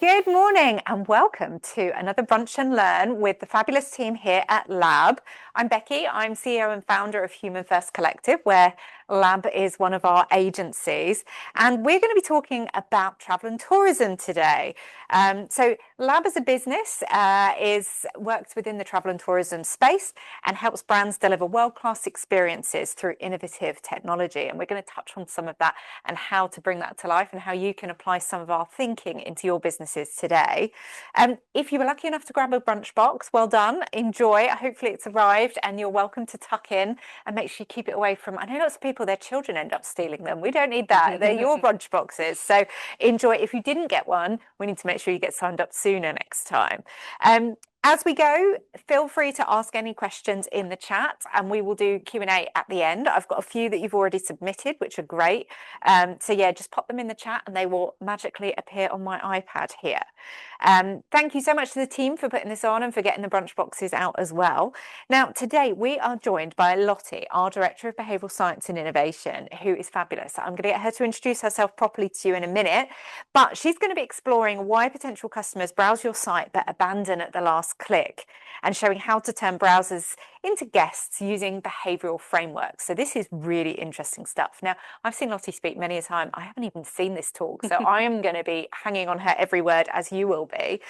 Good morning and welcome to another Brunch and Learn with the fabulous team here at Lab. I'm Becky, I'm CEO and founder of Human First Collective, where Lab is one of our agencies, and we're going to be talking about travel and tourism today. So Lab as a business works within the travel and tourism space and helps brands deliver world-class experiences through innovative technology, and we're going to touch on some of that and how to bring that to life and how you can apply some of our thinking into your businesses today. If you were lucky enough to grab a brunch box, well done, enjoy. Hopefully it's arrived and you're welcome to tuck in and make sure you keep it away from, I know lots of people, their children end up stealing them. We don't need that. They're your brunch boxes. So enjoy. If you didn't get one, we need to make sure you get signed up sooner next time. As we go, feel free to ask any questions in the chat and we will do Q&A at the end. I've got a few that you've already submitted, which are great. So yeah, just pop them in the chat and they will magically appear on my iPad here. Thank you so much to the team for putting this on and for getting the brunch boxes out as well. Now, today we are joined by Lottie, our Director of Behavioural Science and Innovation, who is fabulous. I'm going to get her to introduce herself properly to you in a minute, but she's going to be exploring why potential customers browse your site but abandon at the last click, and showing how to turn browsers into guests using behavioural frameworks. So this is really interesting stuff. Now, I've seen Lottie speak many a time. I haven't even seen this talk, so I am going to be hanging on her every word, as you will be.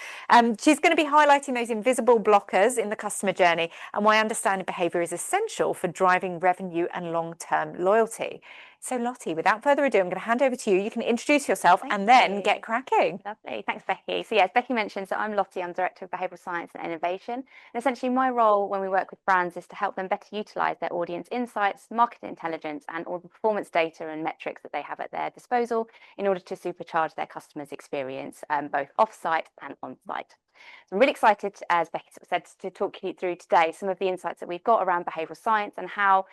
She's going to be highlighting those invisible blockers in the customer journey and why understanding behaviour is essential for driving revenue and long-term loyalty. So Lottie, without further ado, I'm going to hand over to you. You can introduce yourself and then get cracking. Lovely. Thanks, Becky. So yes, Becky mentioned, so I'm Lottie, I'm Director of Behavioural Science and Innovation. And essentially my role when we work with brands is to help them better utilise their audience insights, market intelligence, and all the performance data and metrics that they have at their disposal in order to supercharge their customers' experience, both off-site and on-site. So I'm really excited, as Becky said, to talk you through today some of the insights that we've got around behavioural science and how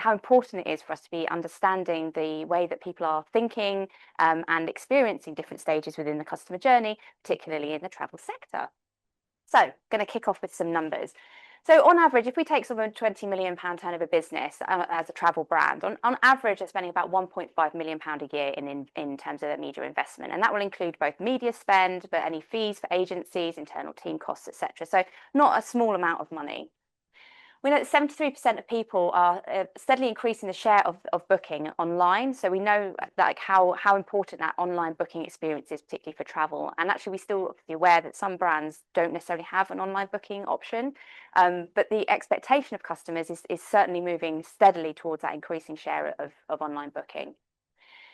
important it is for us to be understanding the way that people are thinking and experiencing different stages within the customer journey, particularly in the travel sector. So I'm going to kick off with some numbers. So on average, if we take sort of a £20 million turnover business as a travel brand, on average, they're spending about £1.5 million a year in terms of their media investment. And that will include both media spend, but any fees for agencies, internal team costs, etc. So not a small amount of money. We know that 73% of people are steadily increasing the share of booking online. So we know that how important that online booking experience is, particularly for travel. And actually, we're still obviously aware that some brands don't necessarily have an online booking option. But the expectation of customers is certainly moving steadily towards that increasing share of online booking.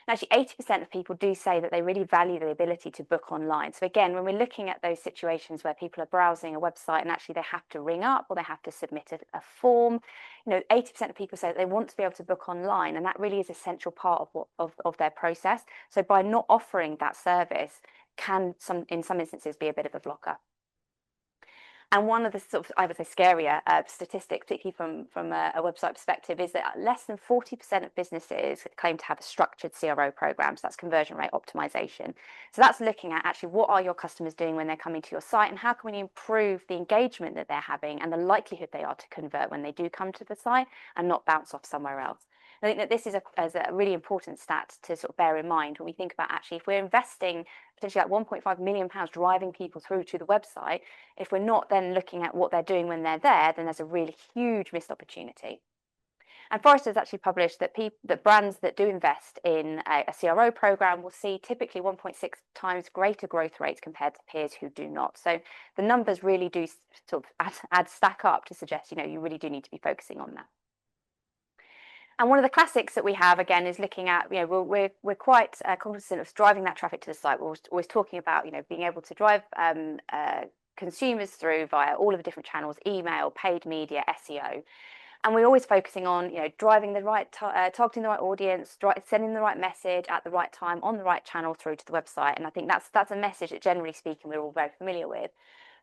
And actually, 80% of people do say that they really value the ability to book online. So again, when we're looking at those situations where people are browsing a website and actually they have to ring up or they have to submit a form, 80% of people say that they want to be able to book online, and that really is an essential part of their process. So by not offering that service can in some instances be a bit of a blocker. And one of the sort of, I would say, scarier statistics, particularly from a website perspective, is that less than 40% of businesses claim to have a structured CRO program. So that's conversion rate optimization. So that's looking at actually what are your customers doing when they're coming to your site, and how can we improve the engagement that they're having and the likelihood they are to convert when they do come to the site and not bounce off somewhere else. I think that this is a really important stat to sort of bear in mind when we think about actually if we're investing potentially like £1.5 million driving people through to the website, if we're not then looking at what they're doing when they're there, then there's a really huge missed opportunity. And Forrester's actually published that brands that do invest in a CRO program will see typically 1.6 times greater growth rates compared to peers who do not. So the numbers really do sort of stack up to suggest, you really do need to be focusing on that. And one of the classics that we have, again, is looking at, we're quite cognizant of driving that traffic to the site. We're always talking about, being able to drive consumers through via all of the different channels, email, paid media, SEO. And we're always focusing on, driving the right, targeting the right audience, sending the right message at the right time on the right channel through to the website. And I think that's a message that, generally speaking, we're all very familiar with.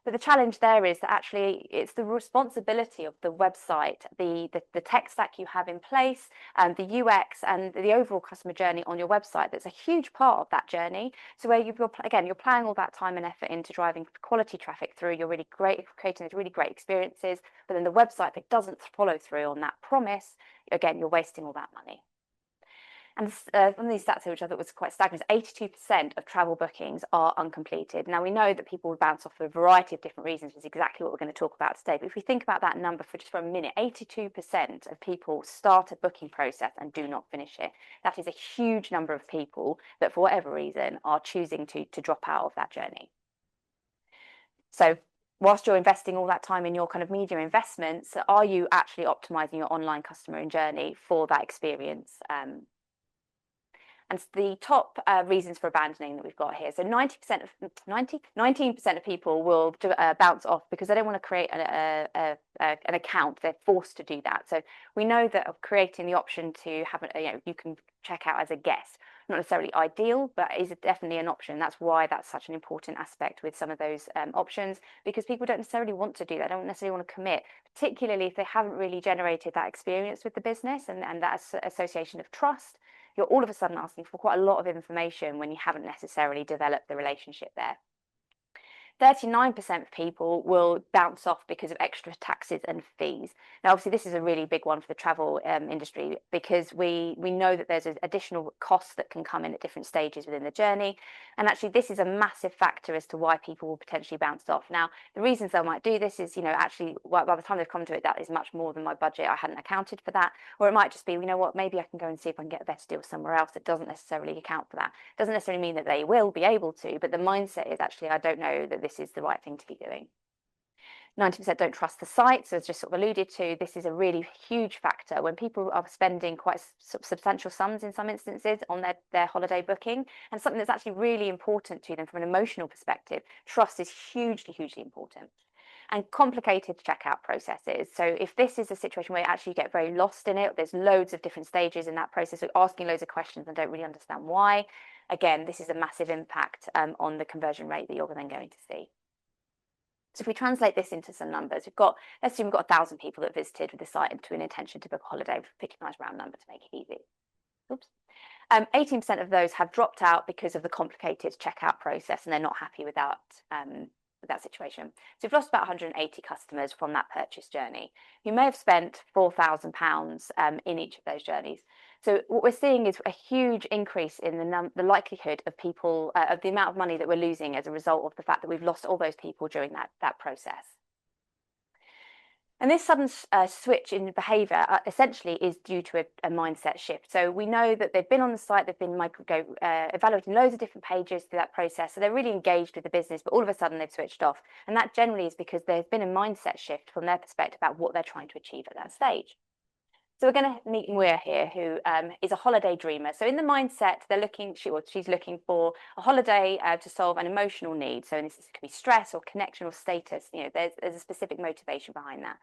But the challenge there is that actually it's the responsibility of the website, the tech stack you have in place, the UX and the overall customer journey on your website that's a huge part of that journey. So where you're planning all that time and effort into driving quality traffic through, you're really great, creating those really great experiences. But then the website, if it doesn't follow through on that promise, again, you're wasting all that money. And one of these stats here, which I thought was quite staggering, is 82% of travel bookings are uncompleted. Now, we know that people would bounce off for a variety of different reasons, which is exactly what we're going to talk about today. But if we think about that number for just for a minute, 82% of people start a booking process and do not finish it. That is a huge number of people that, for whatever reason, are choosing to drop out of that journey. So whilst you're investing all that time in your kind of media investments, are you actually optimizing your online customer journey for that experience? And the top reasons for abandoning that we've got here. So 19% of people will bounce off because they don't want to create an account. They're forced to do that. So we know that creating the option to have, you can check out as a guest, not necessarily ideal, but is definitely an option. That's why that's such an important aspect with some of those options, because people don't necessarily want to do that, don't necessarily want to commit, particularly if they haven't really generated that experience with the business and that association of trust. You're all of a sudden asking for quite a lot of information when you haven't necessarily developed the relationship there. 39% of people will bounce off because of extra taxes and fees. Now, obviously, this is a really big one for the travel industry, because we know that there's additional costs that can come in at different stages within the journey. And actually, this is a massive factor as to why people will potentially bounce off. Now, the reasons they might do this is, actually, by the time they've come to it, that is much more than my budget. I hadn't accounted for that. Or it might just be, you know what, maybe I can go and see if I can get a better deal somewhere else. That doesn't necessarily account for that. It doesn't necessarily mean that they will be able to, but the mindset is actually, I don't know that this is the right thing to be doing. 90% don't trust the site. So as just sort of alluded to, this is a really huge factor when people are spending quite substantial sums in some instances on their holiday booking, and something that's actually really important to them from an emotional perspective. Trust is hugely, hugely important. And complicated checkout processes. So if this is a situation where you actually get very lost in it, there's loads of different stages in that process, so asking loads of questions and don't really understand why, again, this is a massive impact on the conversion rate that you're then going to see. So if we translate this into some numbers, let's assume we've got 1,000 people that visited with the site into an intention to book a holiday. We've picked a nice round number to make it easy. Oops. 18% of those have dropped out because of the complicated checkout process, and they're not happy with that situation. So we've lost about 180 customers from that purchase journey. You may have spent £4,000 in each of those journeys. So what we're seeing is a huge increase in the likelihood of people, of the amount of money that we're losing as a result of the fact that we've lost all those people during that process. And this sudden switch in behaviour essentially is due to a mindset shift. So we know that they've been on the site, they've been evaluating loads of different pages through that process. So they're really engaged with the business, but all of a sudden they've switched off. And that generally is because there's been a mindset shift from their perspective about what they're trying to achieve at that stage. So we're going to meet Muir here, who is a holiday dreamer. So in the mindset, she's looking for a holiday to solve an emotional need. So this could be stress or connection or status. There's a specific motivation behind that.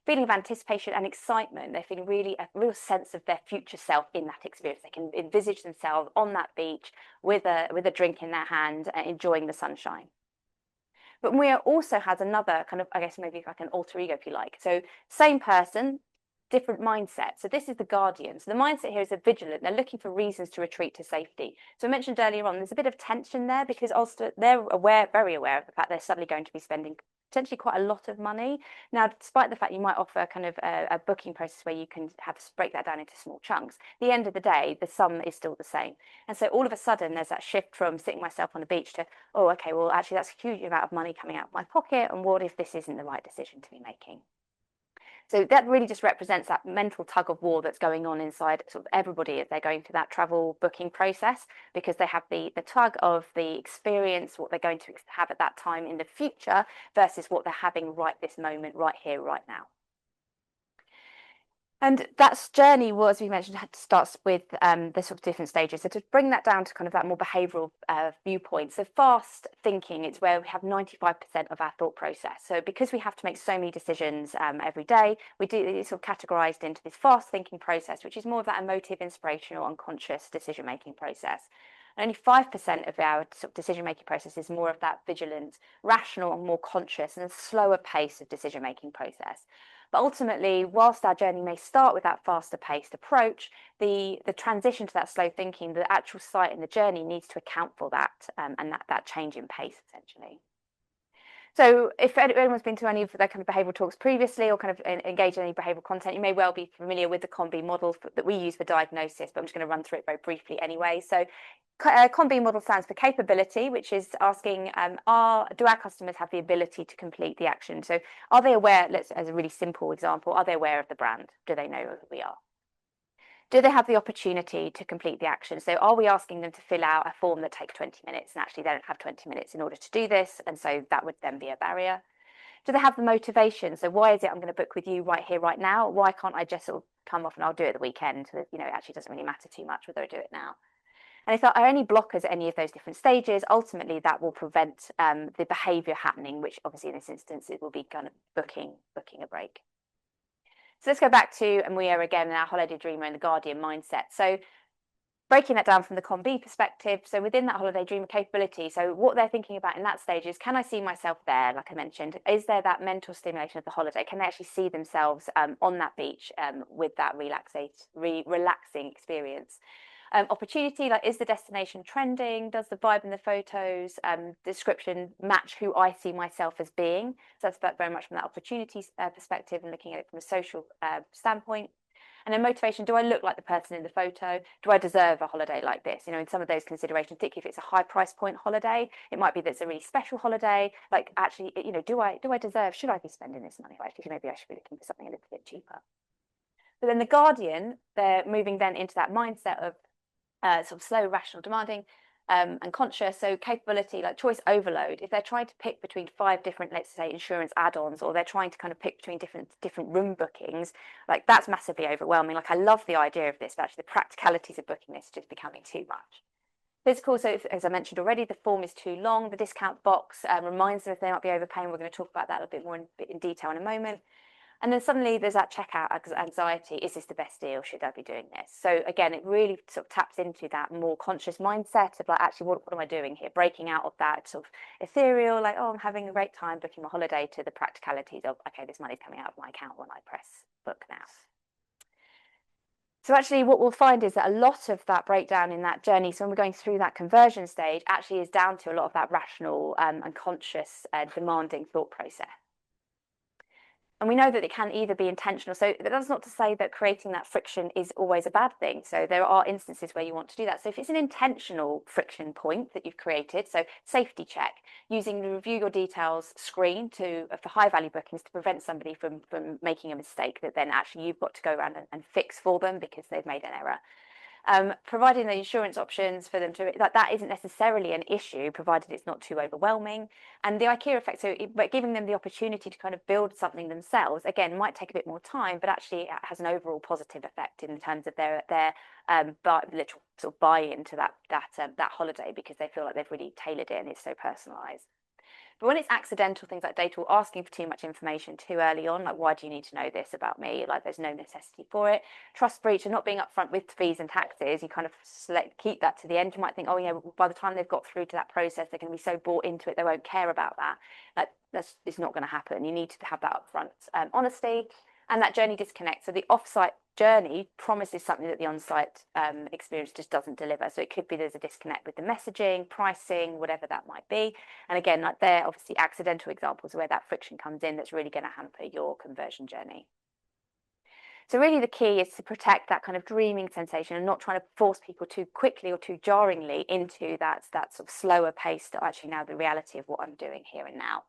Feeling of anticipation and excitement. They're feeling really a real sense of their future self in that experience. They can envisage themselves on that beach with a drink in their hand, enjoying the sunshine. But Muir also has another kind of, I guess, maybe like an alter ego, if you like. So same person, different mindset. So this is the guardian. So the mindset here is a vigilant. They're looking for reasons to retreat to safety. So I mentioned earlier on, there's a bit of tension there because also they're very aware of the fact they're suddenly going to be spending potentially quite a lot of money. Now, despite the fact you might offer kind of a booking process where you can break that down into small chunks, at the end of the day, the sum is still the same. And so all of a sudden, there's that shift from sitting myself on the beach to, oh, okay, well, actually, that's a huge amount of money coming out of my pocket. And what if this isn't the right decision to be making? So that really just represents that mental tug of war that's going on inside sort of everybody as they're going through that travel booking process, because they have the tug of the experience, what they're going to have at that time in the future versus what they're having right this moment, right here, right now. And that journey was, we mentioned, starts with the sort of different stages. So to bring that down to kind of that more behavioural viewpoint, so fast thinking, it's where we have 95% of our thought process. So because we have to make so many decisions every day, it's sort of categorised into this fast thinking process, which is more of that emotive, inspirational, unconscious decision making process. And only 5% of our sort of decision making process is more of that vigilant, rational, and more conscious and slower pace of decision making process. But ultimately, whilst our journey may start with that faster paced approach, the transition to that slow thinking, the actual site and the journey needs to account for that and that change in pace, essentially. So if anyone's been to any of their kind of behavioural talks previously or kind of engaged in any behavioural content, you may well be familiar with the COM-B model that we use for diagnosis, but I'm just going to run through it very briefly anyway. So COM-B model stands for capability, which is asking, do our customers have the ability to complete the action? So are they aware, as a really simple example, are they aware of the brand? Do they know who we are? Do they have the opportunity to complete the action? So are we asking them to fill out a form that takes 20 minutes and actually they don't have 20 minutes in order to do this? And so that would then be a barrier. Do they have the motivation? So why is it I'm going to book with you right here, right now? Why can't I just sort of come off and I'll do it at the weekend? So that, it actually doesn't really matter too much whether I do it now. And if there are any blockers at any of those different stages, ultimately that will prevent the behaviour happening, which obviously in this instance, it will be kind of booking a break. So let's go back to, and we are again in our holiday dreamer and the guardian mindset. So breaking that down from the COM-B perspective, so within that holiday dreamer capability, so what they're thinking about in that stage is, can I see myself there, like I mentioned? Is there that mental stimulation of the holiday? Can they actually see themselves on that beach with that relaxing experience? Opportunity, like, is the destination trending? Does the vibe in the photos, description match who I see myself as being? So that's very much from that opportunity perspective and looking at it from a social standpoint. And then motivation, do I look like the person in the photo? Do I deserve a holiday like this? In some of those considerations, particularly if it's a high price point holiday, it might be that it's a really special holiday. Like, actually, do I deserve, should I be spending this money? Or actually, maybe I should be looking for something a little bit cheaper. But then the guardian, they're moving then into that mindset of sort of slow, rational, demanding, and conscious. So capability, like choice overload. If they're trying to pick between 5 different, let's say, insurance add-ons, or they're trying to kind of pick between different room bookings, like that's massively overwhelming. Like, I love the idea of this, but actually the practicalities of booking this is just becoming too much. Physical, so as I mentioned already, the form is too long. The discount box reminds them if they might be overpaying. We're going to talk about that a bit more in detail in a moment. And then suddenly there's that checkout anxiety. Is this the best deal? Should I be doing this? So again, it really sort of taps into that more conscious mindset of like, actually, what am I doing here? Breaking out of that sort of ethereal, like, oh, I'm having a great time booking my holiday, to the practicalities of, okay, this money's coming out of my account when I press book now. So actually what we'll find is that a lot of that breakdown in that journey, so when we're going through that conversion stage, actually is down to a lot of that rational and conscious demanding thought process. And we know that it can either be intentional. So that's not to say that creating that friction is always a bad thing. So there are instances where you want to do that. So if it's an intentional friction point that you've created, so safety check, using the review your details screen for high value bookings to prevent somebody from making a mistake that then actually you've got to go around and fix for them because they've made an error. Providing the insurance options for them to, that isn't necessarily an issue, provided it's not too overwhelming. And the IKEA effect, so but giving them the opportunity to kind of build something themselves, again, might take a bit more time, but actually it has an overall positive effect in terms of their literal sort of buy-in to that holiday, because they feel like they've really tailored it and it's so personalised. But when it's accidental, things like data or asking for too much information too early on, like, why do you need to know this about me? Like, there's no necessity for it. Trust breach and not being upfront with fees and taxes, you kind of keep that to the end. You might think, oh, by the time they've got through to that process, they're going to be so bought into it, they won't care about that. It's not going to happen. You need to have that upfront honesty. And that journey disconnect. So the offsite journey promises something that the on-site experience just doesn't deliver. So it could be there's a disconnect with the messaging, pricing, whatever that might be. And again, like, they're obviously accidental examples where that friction comes in that's really going to hamper your conversion journey. So really the key is to protect that kind of dreaming sensation and not trying to force people too quickly or too jarringly into that sort of slower pace to actually now the reality of what I'm doing here and now.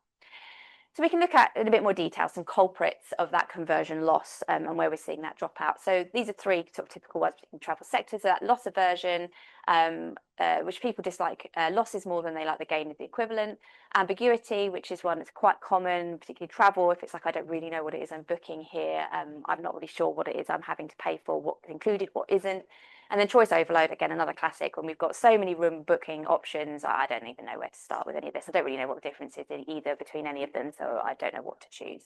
So we can look at, in a bit more detail, some culprits of that conversion loss and where we're seeing that drop out. So these are 3 sort of typical ones in travel sectors. So that loss aversion, which people dislike losses more than they like the gain of the equivalent. Ambiguity, which is one that's quite common, particularly travel. If it's like, I don't really know what it is I'm booking here, I'm not really sure what it is I'm having to pay for, what's included, what isn't. And then choice overload, again, another classic, when we've got so many room booking options, I don't even know where to start with any of this. I don't really know what the difference is in either between any of them, so I don't know what to choose.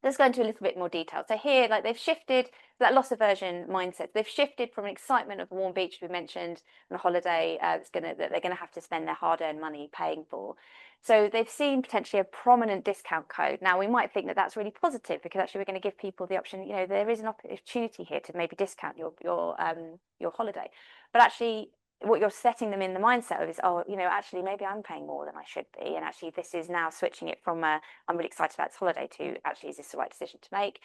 Let's go into a little bit more detail. So here, like, they've shifted that loss aversion mindset. They've shifted from an excitement of a warm beach, we mentioned, on a holiday that they're going to have to spend their hard-earned money paying for. So they've seen potentially a prominent discount code. Now, we might think that that's really positive, because actually we're going to give people the option, there is an opportunity here to maybe discount your holiday. But actually, what you're setting them in the mindset of is, oh, you know, actually maybe I'm paying more than I should be, and actually this is now switching it from I'm really excited about this holiday to actually is this the right decision to make.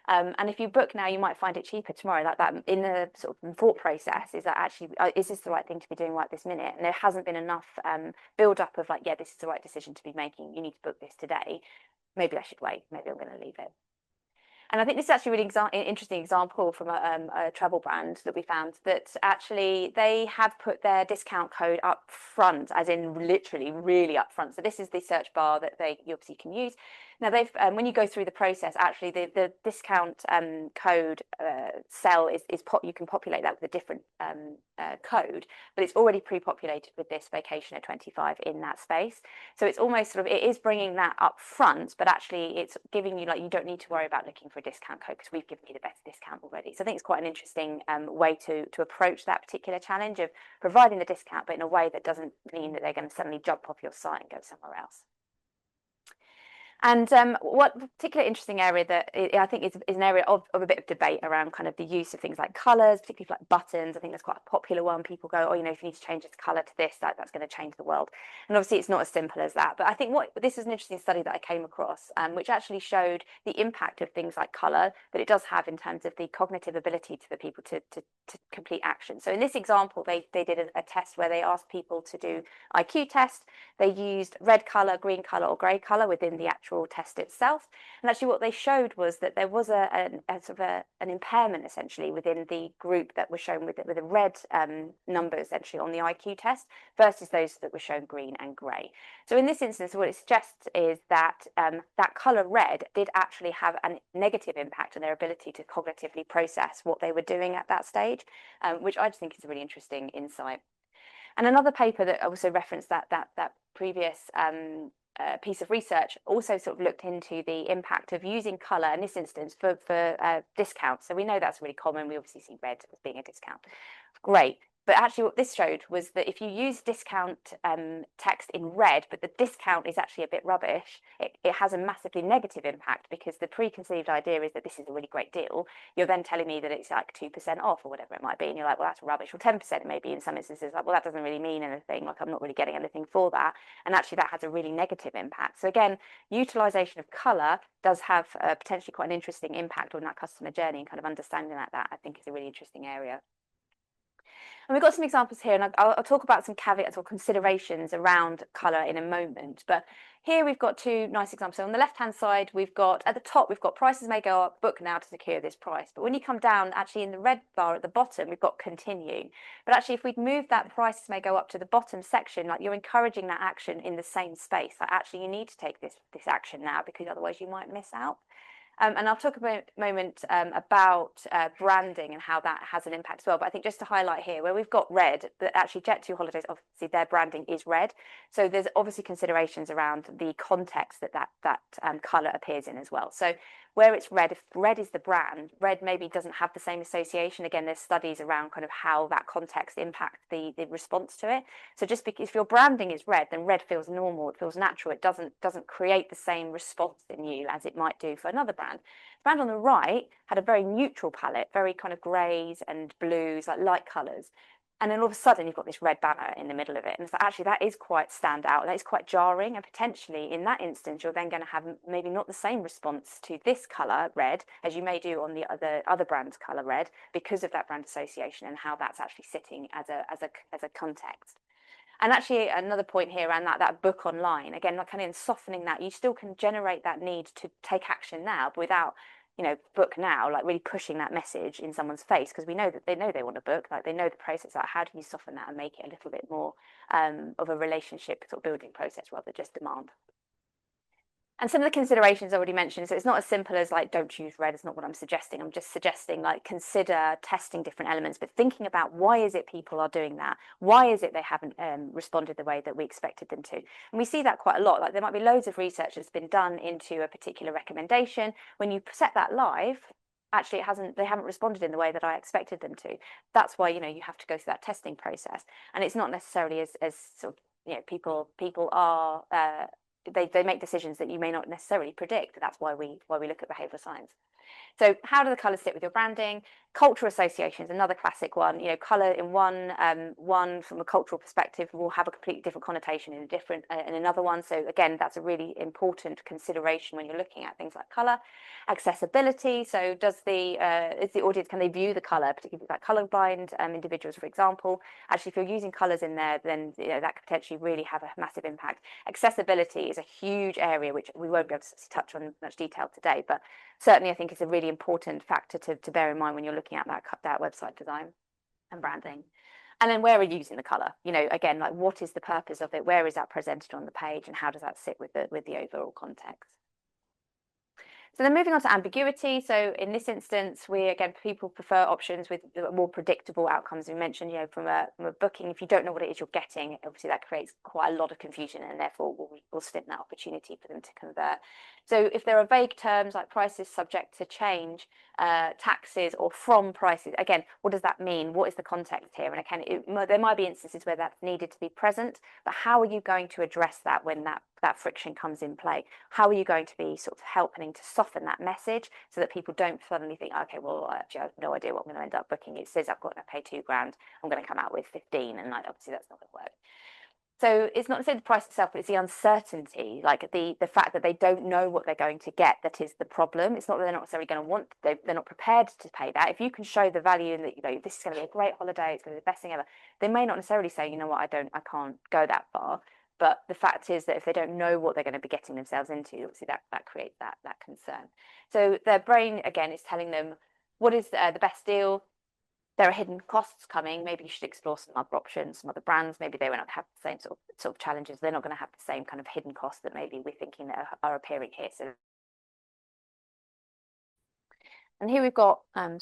And if you book now, you might find it cheaper tomorrow. Like that in the sort of thought process is that actually is this the right thing to be doing right this minute? And there hasn't been enough build up of like, yeah, this is the right decision to be making. You need to book this today. Maybe I should wait. Maybe I'm going to leave it. And I think this is actually a really interesting example from a travel brand that we found, that actually they have put their discount code up front, as in literally really up front. So this is the search bar that you obviously can use. Now they've when you go through the process, actually the discount code cell you can populate that with a different code, but it's already pre-populated with this vacation at 25 in that space. So it's almost sort of, it is bringing that up front, but actually it's giving you, like, you don't need to worry about looking for a discount code because we've given you the best discount already. So I think it's quite an interesting way to approach that particular challenge of providing the discount, but in a way that doesn't mean that they're going to suddenly jump off your site and go somewhere else. And what particular interesting area that I think is an area of a bit of debate around kind of the use of things like colours, particularly like buttons. I think that's quite a popular one. People go, oh, you know, if you need to change this colour to this, that's going to change the world. And obviously it's not as simple as that. But I think this is an interesting study that I came across, which actually showed the impact of things like colour that it does have in terms of the cognitive ability to the people to complete action. So in this example, they did a test where they asked people to do IQ test. They used red colour, green colour, or grey colour within the actual test itself. And actually what they showed was that there was a sort of an impairment essentially within the group that was shown with a red number essentially on the IQ test versus those that were shown green and grey. So in this instance, what it suggests is that that colour red did actually have a negative impact on their ability to cognitively process what they were doing at that stage, which I just think is a really interesting insight. And another paper that also referenced that previous piece of research also sort of looked into the impact of using colour in this instance for discounts. So we know that's really common. We obviously see red as being a discount. Great. But actually what this showed was that if you use discount text in red, but the discount is actually a bit rubbish, it has a massively negative impact, because the preconceived idea is that this is a really great deal. You're then telling me that it's like 2% off or whatever it might be. And you're like, well, that's rubbish. Or 10% maybe in some instances, like, well, that doesn't really mean anything. Like, I'm not really getting anything for that. And actually that has a really negative impact. So again, utilization of colour does have potentially quite an interesting impact on that customer journey, and kind of understanding that I think is a really interesting area. And we've got some examples here, and I'll talk about some caveats or considerations around colour in a moment. But here we've got two nice examples. So on the left-hand side, we've got, at the top, we've got prices may go up, book now to secure this price. But when you come down, actually in the red bar at the bottom, we've got continue. But actually, if we'd move that prices may go up to the bottom section, like, you're encouraging that action in the same space. Like, actually, you need to take this action now, because otherwise you might miss out. And I'll talk a moment about branding and how that has an impact as well. But I think just to highlight here, where we've got red, that actually Jet2 Holidays, obviously their branding is red. So there's obviously considerations around the context that colour appears in as well. So where it's red, if red is the brand, red maybe doesn't have the same association. Again, there's studies around kind of how that context impacts the response to it. So just because if your branding is red, then red feels normal, it feels natural. It doesn't create the same response in you as it might do for another brand. The brand on the right had a very neutral palette, very kind of greys and blues, like light colours. And then all of a sudden you've got this red banner in the middle of it. And so actually that is quite standout. That is quite jarring. And potentially in that instance, you're then going to have maybe not the same response to this colour, red, as you may do on the other brand's colour, red, because of that brand association and how that's actually sitting as a context. And actually another point here around that book online, again, like kind of softening that, you still can generate that need to take action now, but without, you know, book now, like really pushing that message in someone's face, because we know that they want to book, like they know the process. Like, how do you soften that and make it a little bit more of a relationship sort of building process rather than just demand? And some of the considerations I already mentioned, so it's not as simple as like, don't choose red. It's not what I'm suggesting. I'm just suggesting, like, consider testing different elements, but thinking about why is it people are doing that? Why is it they haven't responded the way that we expected them to? And we see that quite a lot. Like, there might be loads of research that's been done into a particular recommendation. When you set that live, actually they haven't responded in the way that I expected them to. That's why, you know, you have to go through that testing process. And it's not necessarily as sort of, you know, people are they make decisions that you may not necessarily predict. That's why we look at behavioural science. So how do the colours sit with your branding? Cultural associations, another classic one. You know, colour in one from a cultural perspective will have a completely different connotation in another one. So again, that's a really important consideration when you're looking at things like colour. Accessibility. So is the audience, can they view the colour, particularly like colourblind individuals, for example? Actually, if you're using colours in there, then that could potentially really have a massive impact. Accessibility is a huge area which we won't be able to touch on in much detail today, but certainly I think it's a really important factor to bear in mind when you're looking at that website design and branding. And then where are you using the color? You know, again, like what is the purpose of it? Where is that presented on the page, and how does that sit with the overall context? So then moving on to ambiguity. So in this instance, people prefer options with more predictable outcomes. We mentioned, you know, from a booking, if you don't know what it is you're getting, obviously that creates quite a lot of confusion, and therefore will stint that opportunity for them to convert. So if there are vague terms like prices subject to change, taxes, or from prices, again, what does that mean? What is the context here? And again, there might be instances where that's needed to be present, but how are you going to address that when that friction comes in play? How are you going to be sort of helping to soften that message so that people don't suddenly think, okay, well, actually, I have no idea what I'm going to end up booking. It says I've got to pay £2,000. I'm going to come out with 15, and obviously that's not going to work. So it's not necessarily the price itself, but it's the uncertainty, like the fact that they don't know what they're going to get, that is the problem. It's not that they're not necessarily going to they're not prepared to pay that. If you can show the value and that, you know, this is going to be a great holiday, it's going to be the best thing ever, they may not necessarily say, you know what, I can't go that far. But the fact is that if they don't know what they're going to be getting themselves into, obviously that creates that concern. So their brain, again, is telling them what is the best deal. There are hidden costs coming. Maybe you should explore some other options, some other brands. Maybe they won't have the same sort of challenges. They're not going to have the same kind of hidden costs that maybe we're thinking that are appearing here. So, and here we've got an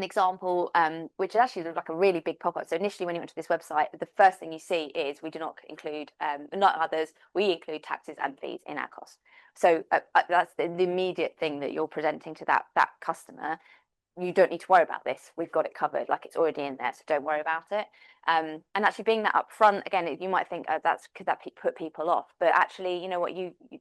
example, which actually looks like a really big pop-up. So initially, when you went to this website, the first thing you see is we do not include, not others, we include taxes and fees in our cost. So that's the immediate thing that you're presenting to that customer. You don't need to worry about this. We've got it covered, like it's already in there, so don't worry about it. And actually being that upfront, again, you might think, could that put people off? But actually, you know what,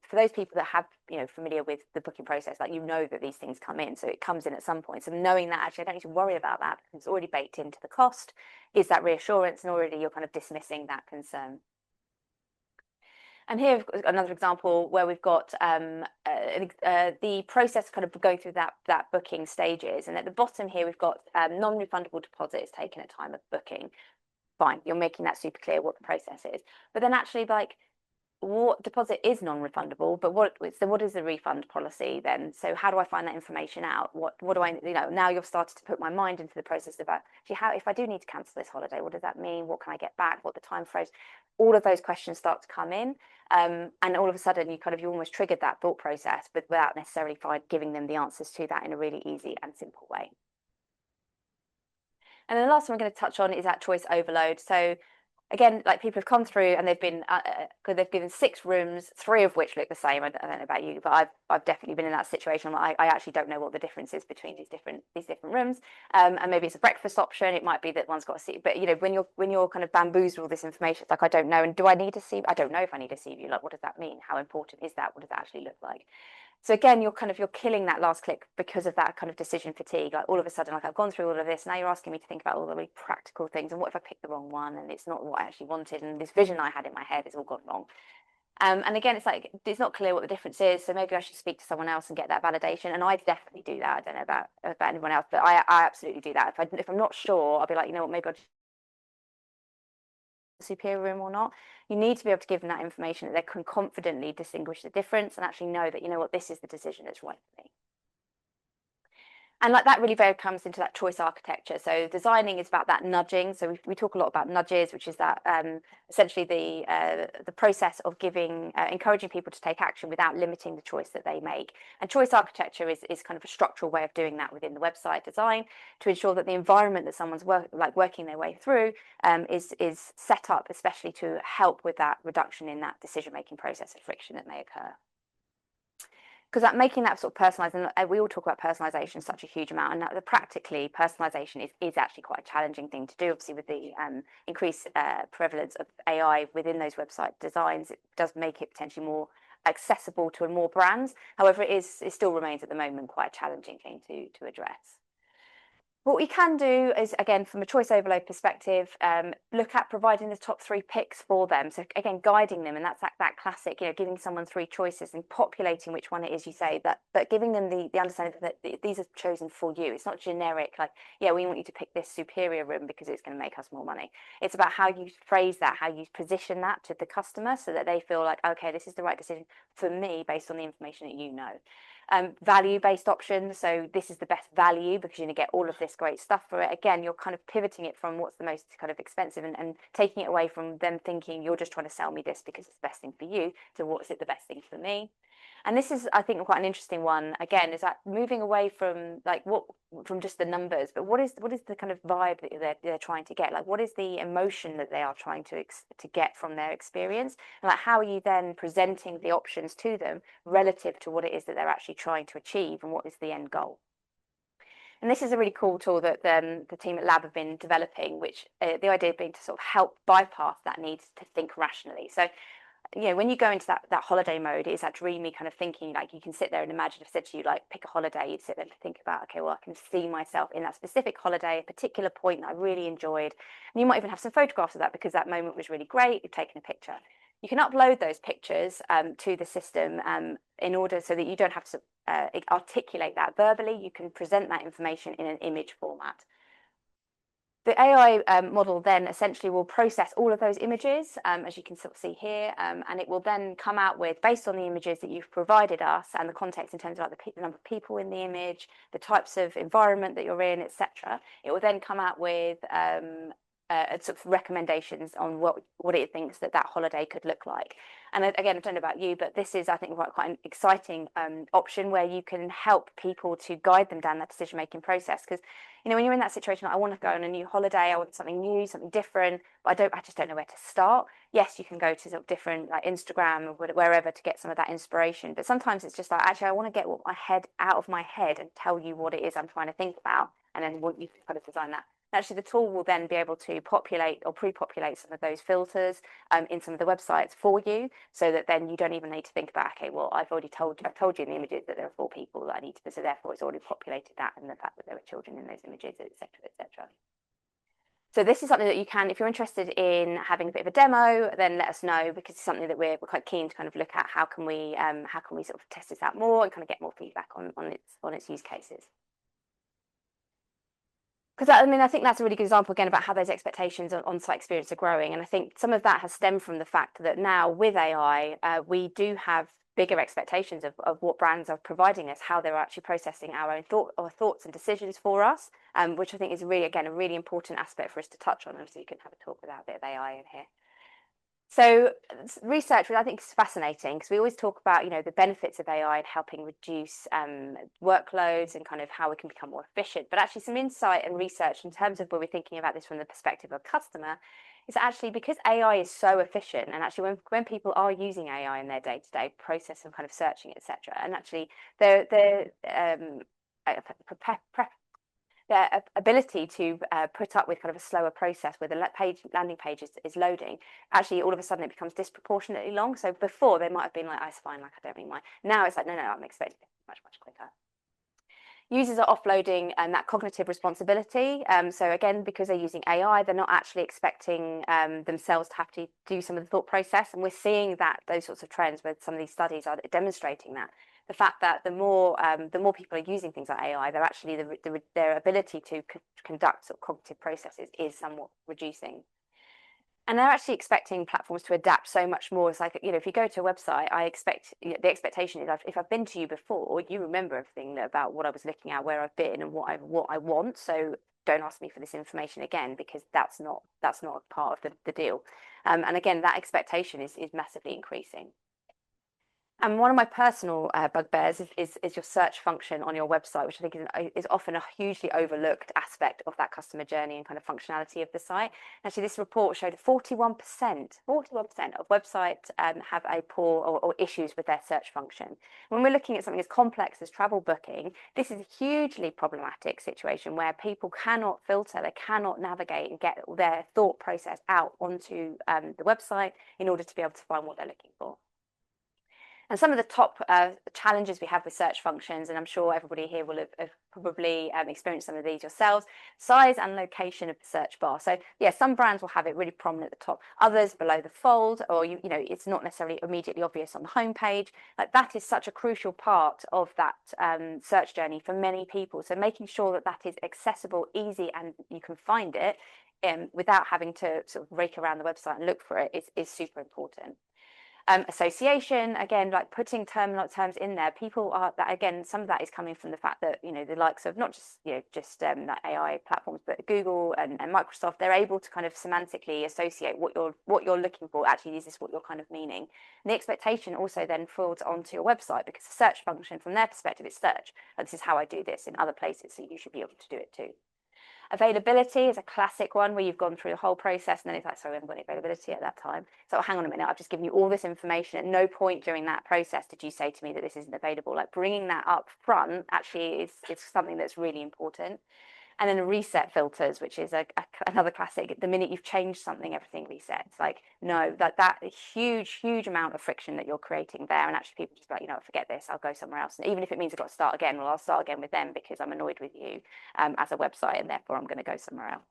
for those people that have, you know, familiar with the booking process, like, you know that these things come in, so it comes in at some point. So knowing that actually I don't need to worry about that because it's already baked into the cost is that reassurance, and already you're kind of dismissing that concern. And here another example where we've got the process kind of going through that booking stages. And at the bottom here, we've got non-refundable deposits taken at time of booking. Fine, you're making that super clear what the process is. But then actually, like, what deposit is non-refundable, but what is the refund policy then? So how do I find that information out? What do I, you know, now you've started to put my mind into the process about actually if I do need to cancel this holiday, what does that mean? What can I get back? What the time frames? All of those questions start to come in, and all of a sudden you almost triggered that thought process, but without necessarily giving them the answers to that in a really easy and simple way. And then the last one I'm going to touch on is that choice overload. So again, like, people have come through and they've given 6 rooms, 3 of which look the same. I don't know about you, but I've definitely been in that situation. I actually don't know what the difference is between these different rooms. And maybe it's a breakfast option. It might be that one's got a seat. But you know, when you're kind of bamboozled with all this information, it's like, I don't know. And do I need a sea? I don't know if I need a sea view. Like, what does that mean? How important is that? What does that actually look like? So again, you're killing that last click because of that kind of decision fatigue. Like, all of a sudden, like, I've gone through all of this. Now you're asking me to think about all the really practical things. And what if I picked the wrong one and it's not what I actually wanted? And this vision I had in my head has all gone wrong. And again, it's like, it's not clear what the difference is. So maybe I should speak to someone else and get that validation. And I definitely do that. I don't know about anyone else, but I absolutely do that. If I'm not sure, I'll be like, you know what, maybe I'll just superior room or not. You need to be able to give them that information that they can confidently distinguish the difference and actually know that, you know what, this is the decision that's right for me. And like, that really very comes into that choice architecture. So designing is about that nudging. So we talk a lot about nudges, which is that essentially the process of encouraging people to take action without limiting the choice that they make. And choice architecture is kind of a structural way of doing that within the website design to ensure that the environment that someone's working their way through is set up, especially to help with that reduction in that decision-making process and friction that may occur. Because making that sort of personalized, and we all talk about personalization such a huge amount, and that practically personalization is actually quite a challenging thing to do. Obviously, with the increased prevalence of AI within those website designs, it does make it potentially more accessible to more brands. However, it still remains at the moment quite a challenging thing to address. What we can do is, again, from a choice overload perspective, look at providing the top 3 picks for them. So again, guiding them, and that's that classic, giving someone 3 choices and populating which one it is you say, but giving them the understanding that these are chosen for you. It's not generic, like, yeah, we want you to pick this superior room because it's going to make us more money. It's about how you phrase that, how you position that to the customer so that they feel like, okay, this is the right decision for me based on the information that you know. Value-based options, so this is the best value because you're going to get all of this great stuff for it. Again, you're kind of pivoting it from what's the most kind of expensive and taking it away from them thinking you're just trying to sell me this because it's the best thing for you to what's it the best thing for me. And this is, I think, quite an interesting one. Again, is that moving away from from just the numbers, but what is the kind of vibe that they're trying to get? Like, what is the emotion that they are trying to get from their experience? And like, how are you then presenting the options to them relative to what it is that they're actually trying to achieve and what is the end goal? And this is a really cool tool that the team at Lab have been developing, which the idea being to sort of help bypass that need to think rationally. So when you go into that holiday mode, it's that dreamy kind of thinking, like you can sit there and imagine, if I said to you, like, pick a holiday, you'd sit there and think about, okay, well, I can see myself in that specific holiday, a particular point that I really enjoyed. And you might even have some photographs of that because that moment was really great. You've taken a picture. You can upload those pictures to the system in order so that you don't have to articulate that verbally. You can present that information in an image format. The AI model then essentially will process all of those images, as you can sort of see here, and it will then come out with, based on the images that you've provided us and the context in terms of like the number of people in the image, the types of environment that you're in, etc. It will then come out with sort of recommendations on what it thinks that holiday could look like. And again, I don't know about you, but this is, I think, quite an exciting option where you can help people to guide them down that decision-making process. Because when you're in that situation, like, I want to go on a new holiday, I want something new, something different, but I just don't know where to start. Yes, you can go to sort of different, like Instagram or wherever, to get some of that inspiration. But sometimes it's just like, actually, I want to get my head out of my head and tell you what it is I'm trying to think about, and then want you to kind of design that. Actually, the tool will then be able to populate or pre-populate some of those filters in some of the websites for you, so that then you don't even need to think about, okay, well, I've told you in the images that there are 4 people that I need to, so therefore it's already populated that, and the fact that there are children in those images, etc., etc. So this is something that you can, if you're interested in having a bit of a demo, then let us know, because it's something that we're quite keen to kind of look at. How can we sort of test this out more and kind of get more feedback on its use cases? Because I think that's a really good example, again, about how those expectations on site experience are growing. And I think some of that has stemmed from the fact that now with AI, we do have bigger expectations of what brands are providing us, how they're actually processing our own thoughts and decisions for us, which I think is really, again, a really important aspect for us to touch on. And so you can have a talk without a bit of AI in here. So research, I think, is fascinating, because we always talk about, the benefits of AI and helping reduce workloads and kind of how we can become more efficient. But actually some insight and research in terms of where we're thinking about this from the perspective of a customer is actually, because AI is so efficient, and actually when people are using AI in their day-to-day process of kind of searching, etc., and actually their ability to put up with kind of a slower process where the landing page is loading, actually all of a sudden it becomes disproportionately long. So before they might have been like, oh, it's fine, like, I don't really mind. Now it's like, no, I'm expecting it much quicker. Users are offloading that cognitive responsibility. So again, because they're using AI, they're not actually expecting themselves to have to do some of the thought process. And we're seeing those sorts of trends where some of these studies are demonstrating that. The fact that the more people are using things like AI, they're actually their ability to conduct sort of cognitive processes is somewhat reducing. And they're actually expecting platforms to adapt so much more. It's like, if you go to a website, the expectation is, if I've been to you before, you remember everything about what I was looking at, where I've been, and what I want. So don't ask me for this information again, because that's not part of the deal. And again, that expectation is massively increasing. And one of my personal bugbears is your search function on your website, which I think is often a hugely overlooked aspect of that customer journey and kind of functionality of the site. Actually, this report showed 41% of websites have a poor or issues with their search function. When we're looking at something as complex as travel booking, this is a hugely problematic situation where people cannot filter, they cannot navigate and get their thought process out onto the website in order to be able to find what they're looking for. And some of the top challenges we have with search functions, and I'm sure everybody here will have probably experienced some of these yourselves: size and location of the search bar. So yeah, some brands will have it really prominent at the top, others below the fold, or you know, it's not necessarily immediately obvious on the homepage. Like, that is such a crucial part of that search journey for many people. So making sure that that is accessible, easy, and you can find it without having to sort of rake around the website and look for it is super important. Association, again, like putting terms in there. People are that, again, some of that is coming from the fact that, you know, the likes of not just, you know, just like AI platforms, but Google and Microsoft, they're able to kind of semantically associate what you're looking for. Actually, is this what you're kind of meaning? And the expectation also then falls onto your website, because the search function from their perspective is search. And this is how I do this in other places, so you should be able to do it too. Availability is a classic one where you've gone through the whole process and then it's like, sorry, we haven't got any availability at that time. So hang on a minute, I've just given you all this information. At no point during that process did you say to me that this isn't available. Like, bringing that up front actually is something that's really important. And then reset filters, which is another classic. The minute you've changed something, everything resets. Like, no, that huge amount of friction that you're creating there. And actually people just be like, you know, forget this, I'll go somewhere else. And even if it means I've got to start again, well, I'll start again with them because I'm annoyed with you as a website, and therefore I'm going to go somewhere else.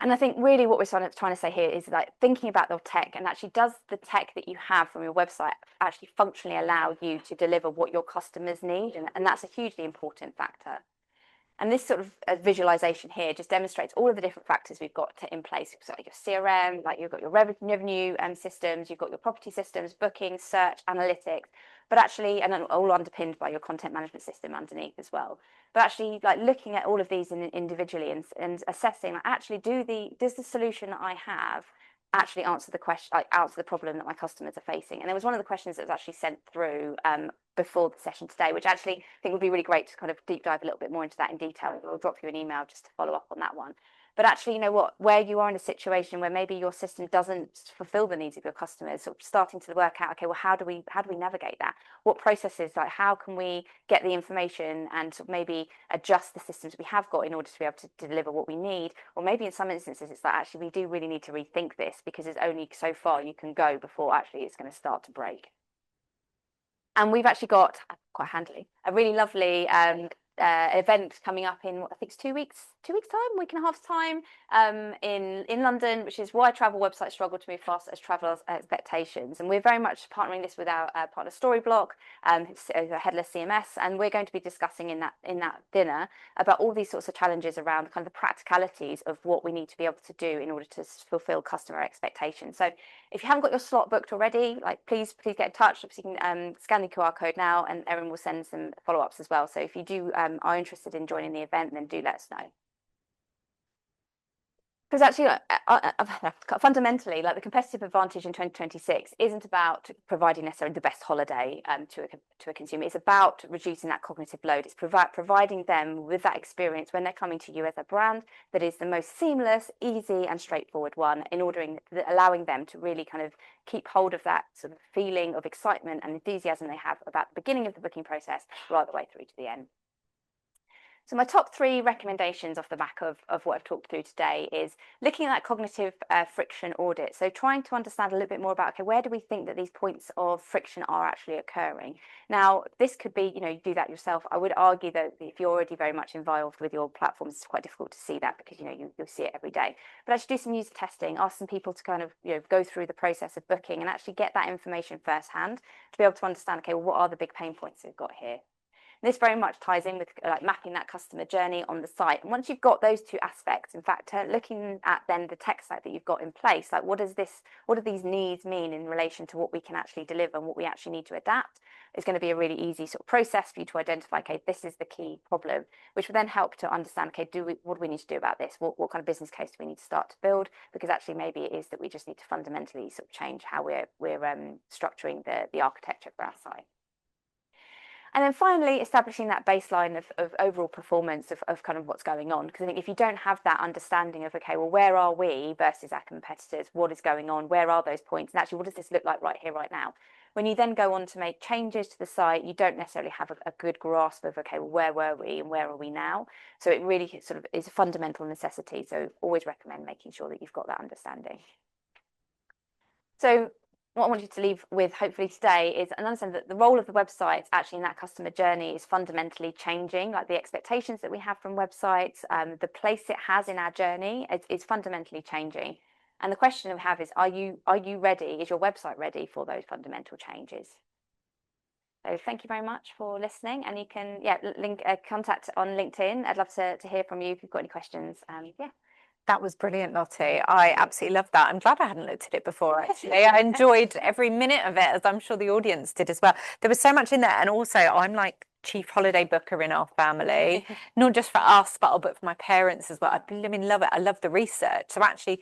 And I think really what we're trying to say here is like thinking about your tech, and actually, does the tech that you have from your website actually functionally allow you to deliver what your customers need? And that's a hugely important factor. And this sort of visualization here just demonstrates all of the different factors we've got in place. So your CRM, like you've got your revenue systems, you've got your property systems, booking, search, analytics, but actually, and all underpinned by your content management system underneath as well. But actually, like looking at all of these individually and assessing, like, actually, does the solution that I have actually answer the question, like answer the problem that my customers are facing? And there was one of the questions that was actually sent through before the session today, which actually I think would be really great to kind of deep dive a little bit more into that in detail. We'll drop you an email just to follow up on that one. But actually, you know what, where you are in a situation where maybe your system doesn't fulfill the needs of your customers, sort of starting to work out, okay, well, how do we navigate that? What processes, like how can we get the information and sort of maybe adjust the systems we have got in order to be able to deliver what we need? Or maybe in some instances it's like, actually, we do really need to rethink this, because there's only so far you can go before actually it's going to start to break. And we've actually got, quite handily, a really lovely event coming up in, I think it's 2 weeks time, week and a half's time, in London, which is Why Travel Websites Struggle to Move Fast as Travelers' Expectations. And we're very much partnering this with our partner Storyblock, who's a headless CMS, and we're going to be discussing in that dinner about all these sorts of challenges around kind of the practicalities of what we need to be able to do in order to fulfill customer expectations. So if you haven't got your slot booked already, like please get in touch. Obviously, you can scan the QR code now, and Erin will send some follow-ups as well. So if you do are interested in joining the event, then do let us know. Because actually, fundamentally, like the competitive advantage in 2026 isn't about providing necessarily the best holiday to a consumer. It's about reducing that cognitive load. It's providing them with that experience when they're coming to you as a brand that is the most seamless, easy, and straightforward one, in allowing them to really kind of keep hold of that sort of feeling of excitement and enthusiasm they have about the beginning of the booking process right the way through to the end. So my top 3 recommendations off the back of what I've talked through today is looking at that cognitive friction audit. So trying to understand a little bit more about, okay, where do we think that these points of friction are actually occurring? Now, this could be, you know, you do that yourself. I would argue that if you're already very much involved with your platforms, it's quite difficult to see that, because, you know, you'll see it every day. But actually do some user testing, ask some people to kind of, you know, go through the process of booking and actually get that information firsthand to be able to understand, okay, well, what are the big pain points we've got here? This very much ties in with like mapping that customer journey on the site. And once you've got those 2 aspects, in fact, looking at then the tech stack that you've got in place, like what do these needs mean in relation to what we can actually deliver and what we actually need to adapt, is going to be a really easy sort of process for you to identify, okay, this is the key problem, which will then help to understand, okay, what do we need to do about this? What kind of business case do we need to start to build? Because actually maybe it is that we just need to fundamentally sort of change how we're structuring the architecture for our site. And then finally, establishing that baseline of overall performance of kind of what's going on. Because I think if you don't have that understanding of, okay, well, where are we versus our competitors? What is going on? Where are those points? And actually, what does this look like right here, right now? When you then go on to make changes to the site, you don't necessarily have a good grasp of, okay, well, where were we and where are we now? So it really sort of is a fundamental necessity. So always recommend making sure that you've got that understanding. So what I want you to leave with hopefully today is an understanding that the role of the website actually in that customer journey is fundamentally changing. Like the expectations that we have from websites, the place it has in our journey is fundamentally changing. And the question we have is, are you ready? Is your website ready for those fundamental changes? So thank you very much for listening, and you can link contact on LinkedIn. I'd love to hear from you if you've got any questions. That was brilliant, Lottie. I absolutely love that. I'm glad I hadn't looked at it before, actually. I enjoyed every minute of it, as I'm sure the audience did as well. There was so much in there. And also, I'm like chief holiday booker in our family, not just for us, but for my parents as well. I mean, love it. I love the research. So actually,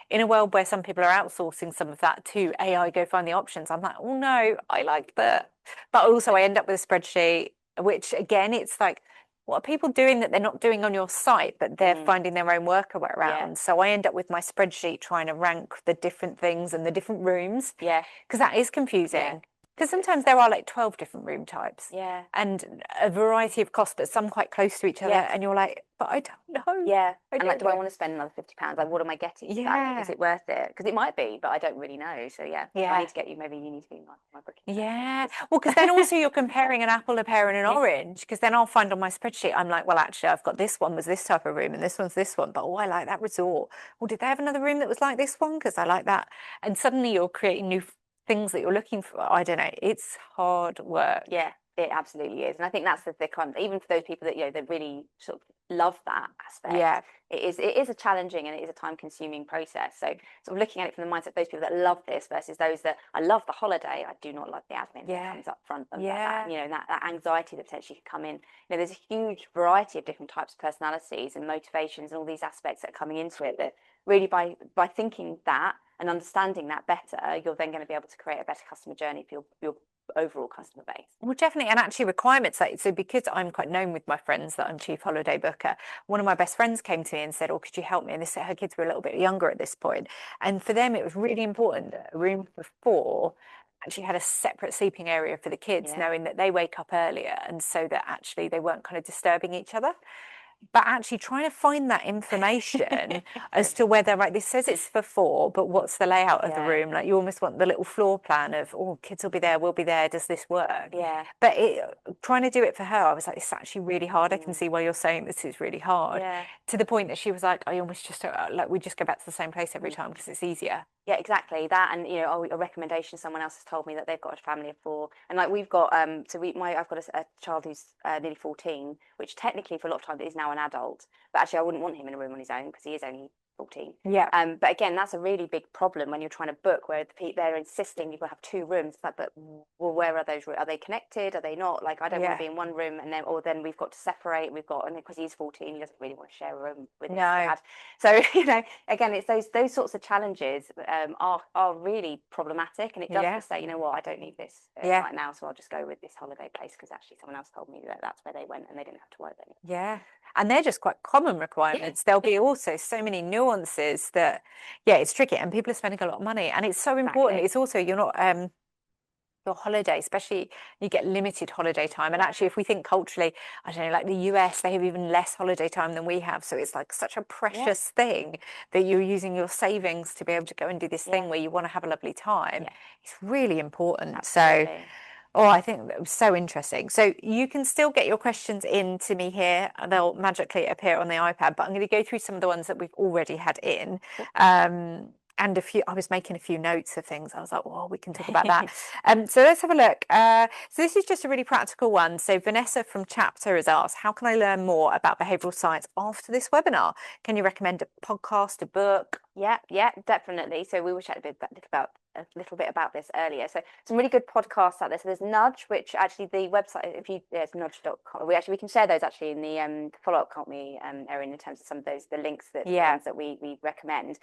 in a world where some people are outsourcing some of that to AI, go find the options, I'm like, oh no, I like that. But also, I end up with a spreadsheet, which again, it's like, what are people doing that they're not doing on your site, but they're finding their own workaround? Yeah. So I end up with my spreadsheet trying to rank the different things and the different rooms. Yeah. Because that is confusing. Because sometimes there are like 12 different room types. Yeah. And a variety of costs, but some quite close to each other. Yes. And you're like, but I don't know. Yeah. I And like, do I want to spend another £50? Like, what am I getting? Yeah. Is it worth it? Because it might be, but I don't really know. So yeah. I need to get you. Maybe you need to be my booking. Yeah. Well, because then also you're comparing an apple, a pear, and an orange. Because then I'll find on my spreadsheet, I'm like, well, actually, I've got this one was this type of room, and this one's this one. But oh, I like that resort. Well, did they have another room that was like this one? Because I like that. And suddenly you're creating new things that you're looking for. I don't know. It's hard work. Yeah, it absolutely is. And I think that's the kind, even for those people that, that really sort of love that aspect. Yeah. It is a challenging and it is a time consuming process. So sort of looking at it from the mindset of those people that love this versus those that I love the holiday, I do not like the admin that comes up front of that, that anxiety that potentially could come in. There's a huge variety of different types of personalities and motivations and all these aspects that are coming into it that really by thinking that and understanding that better, you're then going to be able to create a better customer journey for your overall customer base. Well, definitely. And actually requirements. So because I'm quite known with my friends that I'm chief holiday booker, one of my best friends came to me and said, oh, could you help me? And her kids were a little bit younger at this point. And for them, it was really important that a room for 4 actually had a separate sleeping area for the kids, knowing that they wake up earlier. And so that actually they weren't kind of disturbing each other. But actually trying to find that information as to whether, right, this says it's for 4, but what's the layout of the room? Like you almost want the little floor plan of, oh, kids will be there, we'll be there, does this work? Yeah. But trying to do it for her, I was like, it's actually really hard. I can see why you're saying this is really hard. Yeah. To the point that she was like, I almost just, like, we just go back to the same place every time because it's easier. Yeah, exactly that. And a recommendation someone else has told me that they've got a family of 4, and like we've got I've got a child who's nearly 14, which technically for a lot of time is now an adult, but actually I wouldn't want him in a room on his own because he is only 14. Yeah. But again, that's a really big problem when you're trying to book where they're insisting you've got to have 2 rooms. It's like, but well, where are those? Are they connected? Are they not? Like, I don't want to be in one room and then we've got to separate. And because he's 14, he doesn't really want to share a room with his dad. So again, it's those sorts of challenges are really problematic, and it does just say, you know what, I don't need this right now, so I'll just go with this holiday place because actually someone else told me that that's where they went and they didn't have to worry about it. Yeah. And they're just quite common requirements. There'll be also so many nuances that, it's tricky, and people are spending a lot of money, and it's so important. It's also, you're not, your holiday, especially you get limited holiday time. And actually, if we think culturally, I don't know, like the US, they have even less holiday time than we have. So it's like such a precious thing that you're using your savings to be able to go and do this thing where you want to have a lovely time. It's really important. Absolutely. So, I think that was so interesting. So you can still get your questions in to me here. They'll magically appear on the iPad, but I'm going to go through some of the ones that we've already had in. And I was making a few notes of things. I was like, well, we can talk about that. So let's have a look. So this is just a really practical one. So Vanessa from Chapter has asked, how can I learn more about behavioural science after this webinar? Can you recommend a podcast, a book? Yeah, definitely. So we were chatting a little bit about this earlier. So some really good podcasts out there. So there's Nudge, which actually the website, there's nudge.com. We can share those actually in the follow-up, can't we, Erin, in terms of some of the links that we recommend.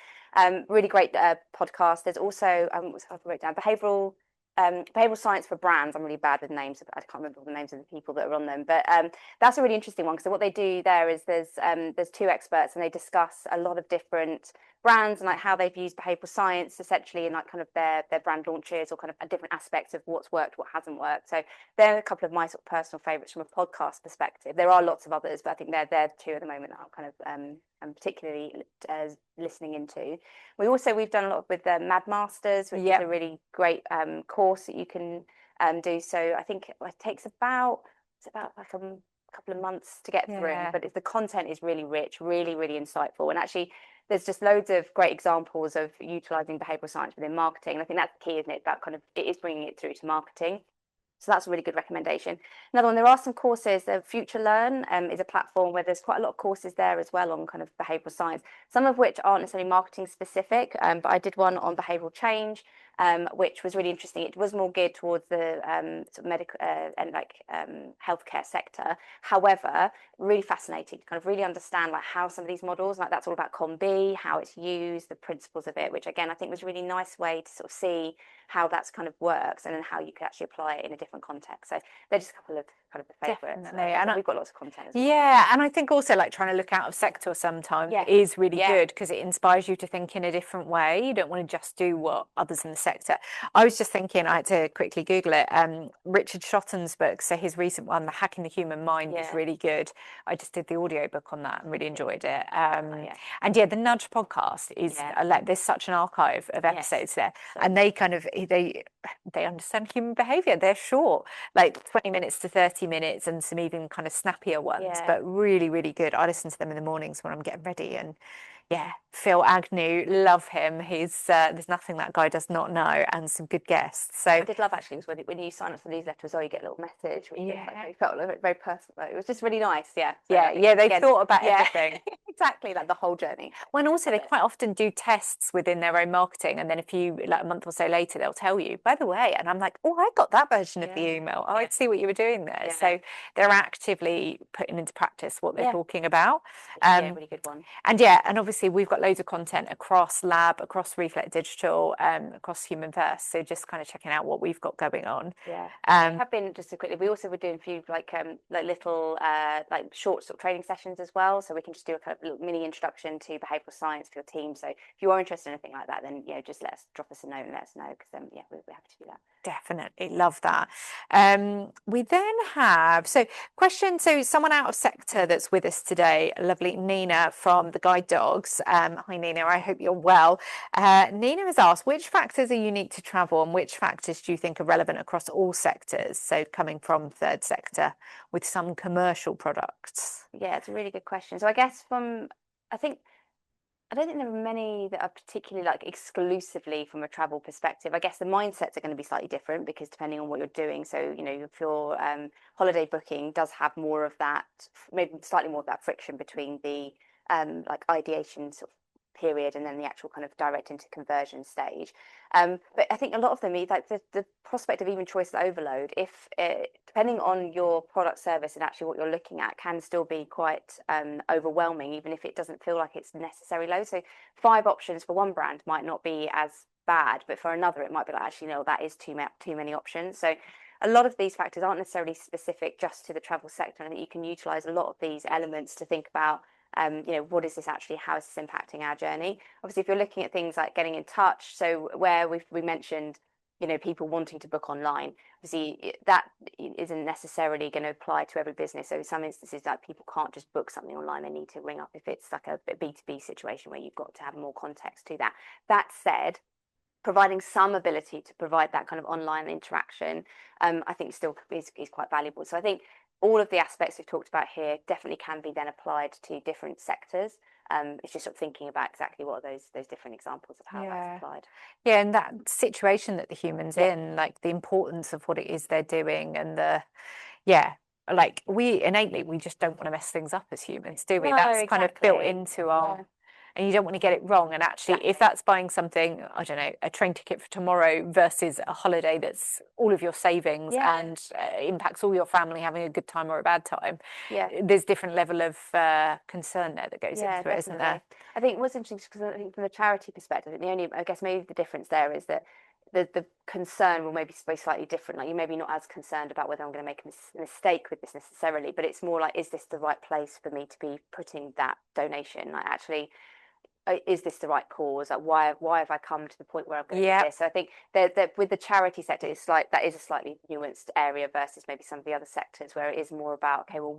Really great podcast. There's also I wrote down behavioural science for brands. I'm really bad with names. I can't remember all the names of the people that are on them, but that's a really interesting one because what they do there is there's 2 experts and they discuss a lot of different brands and like how they've used behavioural science essentially in like kind of their brand launches or kind of different aspects of what's worked, what hasn't worked. So they're a couple of my sort of personal favourites from a podcast perspective. There are lots of others, but I think they're 2 at the moment that I'm kind of particularly listening into. We've done a lot with the Mad Masters, which is a really great course that you can do. So I think it takes about like a couple of months to get through, but the content is really rich, really, really insightful. And actually, there's just loads of great examples of utilizing behavioral science within marketing. And I think that's the key, isn't it? That kind of, it is bringing it through to marketing. So that's a really good recommendation. Another one, there are some courses. Future Learn is a platform where there's quite a lot of courses there as well on kind of behavioural science, some of which aren't necessarily marketing specific, but I did one on behavioural change, which was really interesting. It was more geared towards the sort of medical and healthcare sector. However, really fascinating to kind of really understand like how some of these models, like that's all about COM-B, how it's used, the principles of it, which again, I think was a really nice way to sort of see how that's kind of works and then how you could actually apply it in a different context. So they're just a couple of kind of the favourites. Definitely. And we've got lots of content as well. Yeah, and I think also like trying to look out of sector sometimes is really good because it inspires you to think in a different way. You don't want to just do what others in the sector. I was just thinking, I had to quickly Google it. Richard Shotton's book, so his recent one, The Hacking the Human Mind, is really good. I just did the audiobook on that and really enjoyed it. And the Nudge podcast is like there's such an archive of episodes there, and they kind of they understand human behaviour. They're short, like 20 minutes to 30 minutes, and some even kind of snappier ones, but really, really good. I listen to them in the mornings when I'm getting ready. And Phil Agnew, love him. He's there's nothing that guy does not know, and some good guests. So I did love actually was when you sign up for the newsletter as well, you get a little message, which like, felt very personal. It was just really nice. They thought about everything. Exactly, like the whole journey. When also they quite often do tests within their own marketing, and then if you like a month or so later, they'll tell you, by the way, and I'm like, oh, I got that version of the email. Oh, I see what you were doing there. So they're actively putting into practice what they're talking about. Really good one. And obviously we've got loads of content across Lab, across Reflect Digital, across Human First. So just kind of checking out what we've got going on. We have been just quickly. We also were doing a few like little like short sort of training sessions as well. So we can just do a kind of little mini introduction to behavioural science for your team. So if you are interested in anything like that, then just drop us a note and let us know, because we're happy to do that. Definitely love that. We then have question. So someone out of sector that's with us today, lovely Nina from the Guide Dogs. Hi Nina, I hope you're well. Nina has asked, which factors are unique to travel and which factors do you think are relevant across all sectors? So coming from third sector with some commercial products. Yeah, it's a really good question. So I guess I don't think there are many that are particularly like exclusively from a travel perspective. I guess the mindsets are going to be slightly different because depending on what you're doing. So, if your holiday booking does have more of that, maybe slightly more of that friction between the like ideation sort of period and then the actual kind of direct into conversion stage. But I think a lot of them, like the prospect of even choice overload, if depending on your product service and actually what you're looking at, can still be quite overwhelming, even if it doesn't feel like it's necessary load. So 5 options for one brand might not be as bad, but for another, it might be like, actually, no, that is too many options. So a lot of these factors aren't necessarily specific just to the travel sector. And I think you can utilize a lot of these elements to think about what is this actually, how is this impacting our journey? Obviously, if you're looking at things like getting in touch, so where we mentioned, people wanting to book online, obviously that isn't necessarily going to apply to every business. So in some instances, like people can't just book something online, they need to ring up if it's like a B2B situation where you've got to have more context to that. That said, providing some ability to provide that kind of online interaction, I think still is quite valuable. So I think all of the aspects we've talked about here definitely can be then applied to different sectors. It's just sort of thinking about exactly what are those different examples of how that's applied. Yeah, and that situation that the human's in, like the importance of what it is they're doing, and like we innately, we just don't want to mess things up as humans, do we? No, That's kind of built into our and you don't want to get it wrong. And actually, if that's buying something, I don't know, a train ticket for tomorrow versus a holiday that's all of your savings and impacts all your family having a good time or a bad time, there's different level of concern there that goes into it, isn't there? I think what's interesting, because I think from a charity perspective, I guess maybe the difference there is that the concern will maybe be slightly different. Like, you may be not as concerned about whether I'm going to make a mistake with this necessarily, but it's more like, is this the right place for me to be putting that donation? Like, actually, is this the right cause? Like, why have I come to the point where I'm going to do this? So I think that with the charity sector, that is a slightly nuanced area versus maybe some of the other sectors where it is more about, okay, well,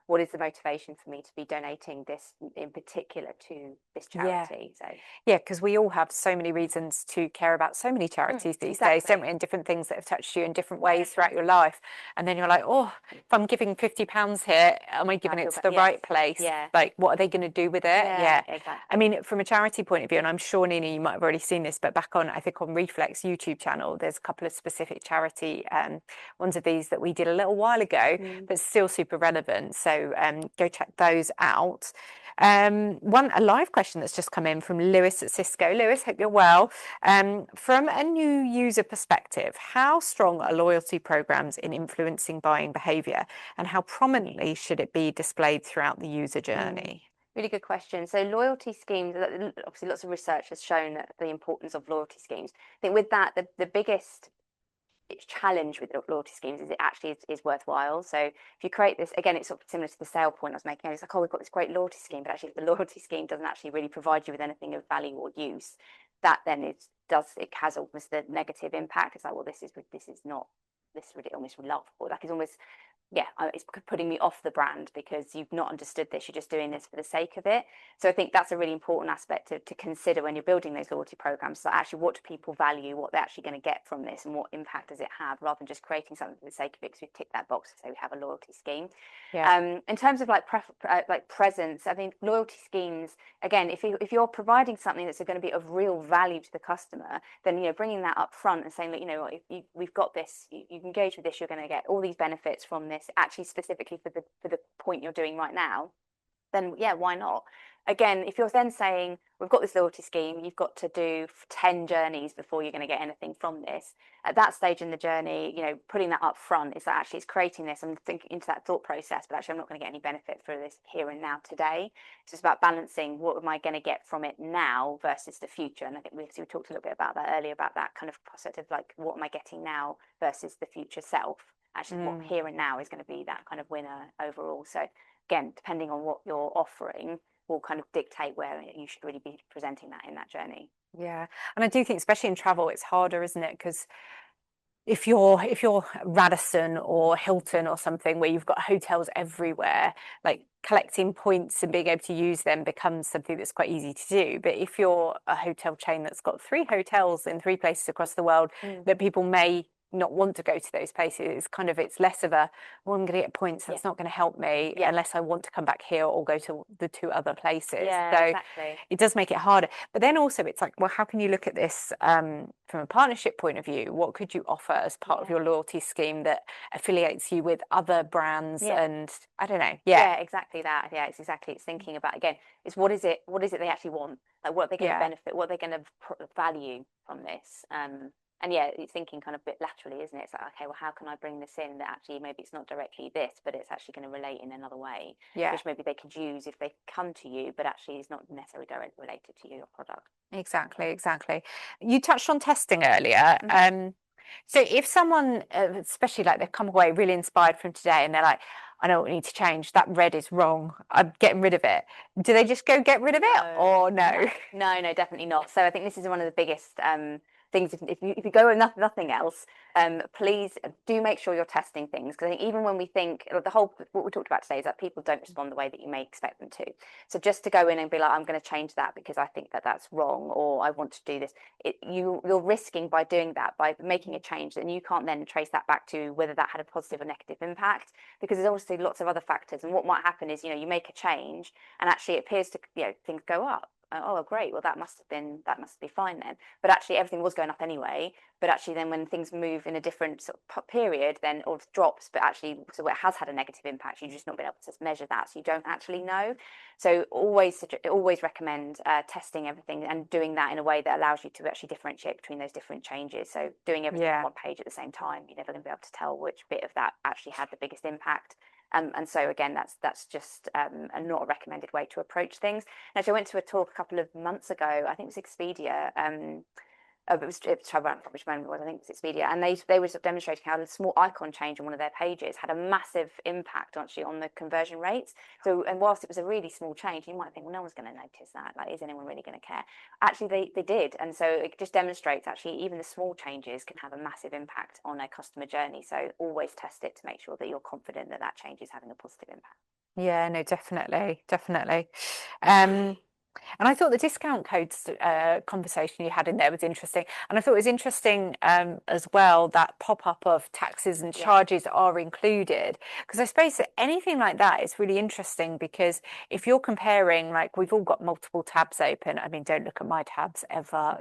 what is the motivation for me to be donating this in particular to this charity? So yeah, because we all have so many reasons to care about so many charities these days, don't we? And different things that have touched you in different ways throughout your life. And then you're like, oh, if I'm giving £50 here, am I giving it to the right place? Yeah. Like, what are they going to do with it? Yeah, exactly. I mean, from a charity point of view, and I'm sure, Nina, you might have already seen this, but back on, I think on Reflex YouTube channel, there's a couple of specific charity ones of these that we did a little while ago, but still super relevant. So go check those out. A live question that's just come in from Lewis at Cisco. Lewis, hope you're well. From a new user perspective, how strong are loyalty programs in influencing buying behavior, and how prominently should it be displayed throughout the user journey? Really good question. So loyalty schemes, obviously lots of research has shown that the importance of loyalty schemes. I think with that, the biggest challenge with loyalty schemes is it actually is worthwhile. So if you create this, again, it's sort of similar to the sale point I was making. It's like, oh, we've got this great loyalty scheme, but actually if the loyalty scheme doesn't actually really provide you with anything of value or use, that then it has almost the negative impact. It's like, well, this is not, this really almost laughable. Like, it's almost, yeah, it's putting me off the brand because you've not understood this. You're just doing this for the sake of it. So I think that's a really important aspect to consider when you're building those loyalty programs. So actually, what do people value? What they're actually going to get from this, and what impact does it have, rather than just creating something for the sake of it because we tick that box to say we have a loyalty scheme. In terms of like presence, I mean, loyalty schemes, again, if you're providing something that's going to be of real value to the customer, then bringing that up front and saying that if we've got this, you engage with this, you're going to get all these benefits from this, actually specifically for the point you're doing right now, then yeah, why not? Again, if you're then saying we've got this loyalty scheme, you've got to do 10 journeys before you're going to get anything from this. At that stage in the journey, putting that up front is that actually it's creating this and thinking into that thought process, but actually I'm not going to get any benefit for this here and now today. It's just about balancing what am I going to get from it now versus the future. And I think we talked a little bit about that earlier, about that kind of concept of like, what am I getting now versus the future self? Actually, what here and now is going to be that kind of winner overall. So again, depending on what you're offering, will kind of dictate where you should really be presenting that in that journey. Yeah, and I do think, especially in travel, it's harder, isn't it? Because if you're Radisson or Hilton or something where you've got hotels everywhere, like collecting points and being able to use them becomes something that's quite easy to do. But if you're a hotel chain that's got 3 hotels in 3 places across the world, that people may not want to go to those places, it's less of a, well, I'm going to get points, that's not going to help me unless I want to come back here or go to the 2 other places. So Exactly. it does make it harder. But then also it's like, well, how can you look at this from a partnership point of view? What could you offer as part of your loyalty scheme that affiliates you with other brands? And I don't know. Yeah, exactly that. Yeah, it's thinking about, again, it's what is it they actually want? Like, what are they going to benefit? What are they going to value from this? And yeah, it's thinking kind of a bit laterally, isn't it? It's like, okay, well, how can I bring this in that actually maybe it's not directly this, but it's actually going to relate in another way, which maybe they could use if they come to you, but actually is not necessarily directly related to your product. Exactly. You touched on testing earlier. So if someone, especially like they've come away really inspired from today and they're like, I know what we need to change, that red is wrong, I'm getting rid of it. Do they just go get rid of it or no? No, definitely not. So I think this is one of the biggest things. If you go with nothing else, please do make sure you're testing things, because I think even when we think what we talked about today is that people don't respond the way that you may expect them to. So just to go in and be like, I'm going to change that because I think that that's wrong, or I want to do this, you're risking by doing that, by making a change, and you can't then trace that back to whether that had a positive or negative impact, because there's obviously lots of other factors. And what might happen is you make a change and actually it appears to things go up. Oh, great, well that must be fine then, but actually everything was going up anyway. But actually then when things move in a different sort of period, then it drops, but actually so it has had a negative impact, you've just not been able to measure that, so you don't actually know. So always recommend testing everything and doing that in a way that allows you to actually differentiate between those different changes. So doing everything on one page at the same time, you're never going to be able to tell which bit of that actually had the biggest impact. And so again, that's just not a recommended way to approach things. And actually, I went to a talk a couple of months ago, I think it was Expedia, it was Travel Around, which moment it was, I think it was Expedia, and they were sort of demonstrating how the small icon change on one of their pages had a massive impact actually on the conversion rates. So, and whilst it was a really small change, you might think, well, no one's going to notice that. Like, is anyone really going to care? Actually, they did, and so it just demonstrates actually even the small changes can have a massive impact on a customer journey. So always test it to make sure that you're confident that that change is having a positive impact. Yeah, no, definitely, definitely. And I thought the discount codes conversation you had in there was interesting. And I thought it was interesting as well that pop-up of taxes and charges are included. Because I suppose that anything like that is really interesting because if you're comparing, like we've all got multiple tabs open. I mean, don't look at my tabs ever.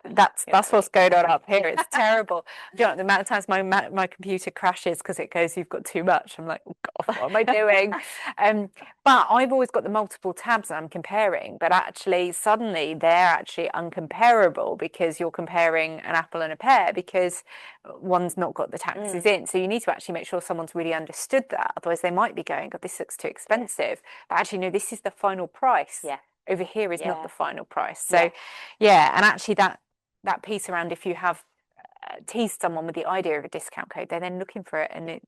That's what's going on up here. It's terrible. Do you know the amount of times my computer crashes because it goes, you've got too much. I'm like, oh God, what am I doing? But I've always got the multiple tabs and I'm comparing, but actually suddenly they're actually uncomparable because you're comparing an apple and a pear because one's not got the taxes in. So you need to actually make sure someone's really understood that. Otherwise they might be going, God, this looks too expensive. But actually, no, this is the final price. Over here is not the final price. So and actually that piece around if you have teased someone with the idea of a discount code, they're then looking for it, and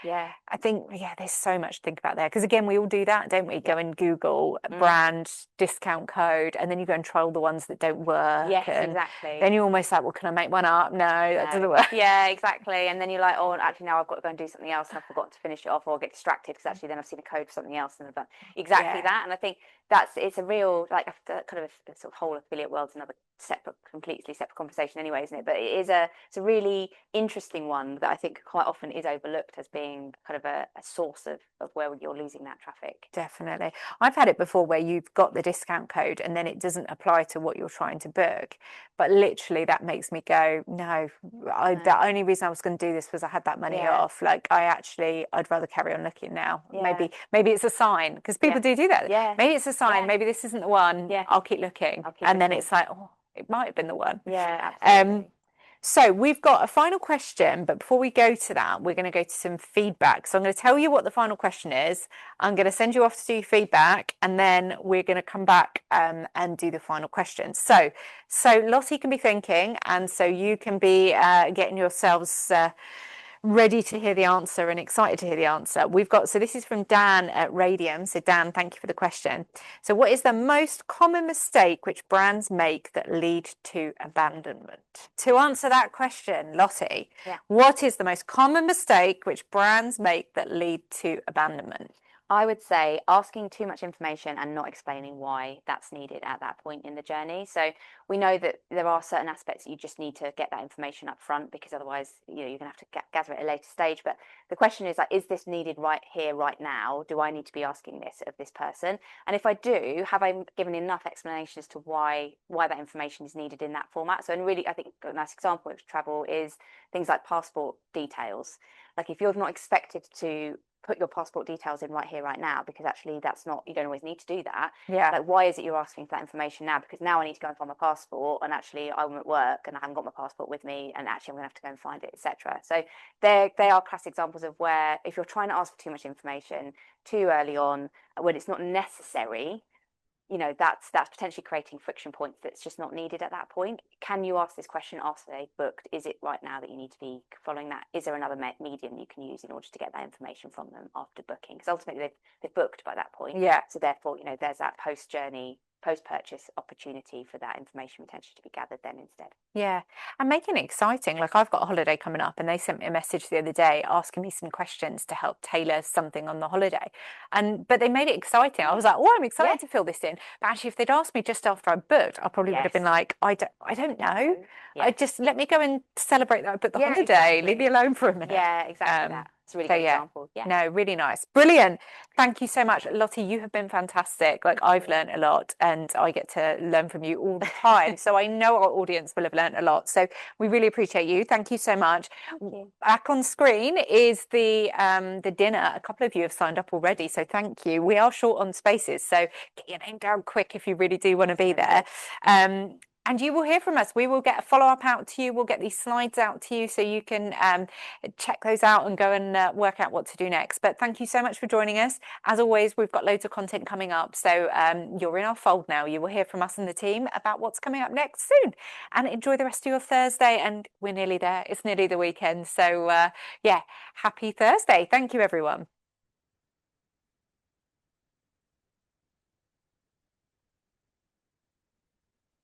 I think there's so much to think about there because again we all do that, don't we? Go and Google brand discount code, and then you go and try all the ones that don't work. Exactly. Then you're almost like, well, can I make one up? No, that doesn't work. Yeah, exactly. And then you're like, oh, actually now I've got to go and do something else, and I've forgotten to finish it off, or I'll get distracted because actually then I've seen a code for something else, and I've done exactly that. And I think it's a real kind of a sort of whole affiliate world's another completely separate conversation anyway, isn't it? But it's a really interesting one that I think quite often is overlooked as being kind of a source of where you're losing that traffic. Definitely. I've had it before where you've got the discount code and then it doesn't apply to what you're trying to book. But literally that makes me go, no, the only reason I was going to do this was I had that money off. Like I'd rather carry on looking now. Maybe it's a sign because people do that. Maybe it's a sign. Maybe this isn't the one. I'll keep looking. Then it's like, oh, it might have been the one. Absolutely. So we've got a final question, but before we go to that, we're going to go to some feedback. So I'm going to tell you what the final question is. I'm going to send you off to do feedback, and then we're going to come back and do the final question. So Lottie can be thinking, and so you can be getting yourselves ready to hear the answer and excited to hear the answer. So this is from Dan at Radium. So Dan, thank you for the question. So what is the most common mistake which brands make that lead to abandonment? To answer that question, Lottie, what is the most common mistake which brands make that lead to abandonment? I would say asking too much information and not explaining why that's needed at that point in the journey. So we know that there are certain aspects that you just need to get that information up front because otherwise, you're going to have to gather it at a later stage. But the question is, like, is this needed right here, right now? Do I need to be asking this of this person? And if I do, have I given enough explanation as to why that information is needed in that format? So, and really, I think a nice example of travel is things like passport details. Like if you're not expected to put your passport details in right here, right now, because actually that's not, you don't always need to do that. Like, why is it you're asking for that information now? Because now I need to go and find my passport, and actually I'm at work and I haven't got my passport with me, and actually I'm gonna have to go and find it, etc. So they are classic examples of where if you're trying to ask for too much information too early on when it's not necessary, that's potentially creating friction points that's just not needed at that point. Can you ask this question after they've booked? Is it right now that you need to be following that? Is there another medium you can use in order to get that information from them after booking? Because ultimately they've booked by that point. So therefore, there's that post-purchase opportunity for that information potentially to be gathered then instead. And making it exciting. Like I've got a holiday coming up and they sent me a message the other day asking me some questions to help tailor something on the holiday. But they made it exciting. I was like, oh, I'm excited to fill this in. But actually, if they'd asked me just after I booked, I probably would have been like, I don't know. I just let me go and celebrate that I booked the holiday. Exactly. Leave me alone for a minute. Exactly that. It's a really good example. No, really nice. Brilliant. Thank you so much. Lottie, you have been fantastic. Like I've learned a lot and I get to learn from you all the time. So I know our audience will have learned a lot. So we really appreciate you. Thank you so much. Back on screen is the dinner. A couple of you have signed up already. So thank you. We are short on spaces. So get your name down quick if you really do want to be there. And you will hear from us. We will get a follow-up out to you. We'll get these slides out to you so you can check those out and go and work out what to do next. But thank you so much for joining us. As always, we've got loads of content coming up. So you're in our fold now. You will hear from us and the team about what's coming up next soon. And enjoy the rest of your Thursday. And we're nearly there. It's nearly the weekend. So yeah, happy Thursday. Thank you, everyone.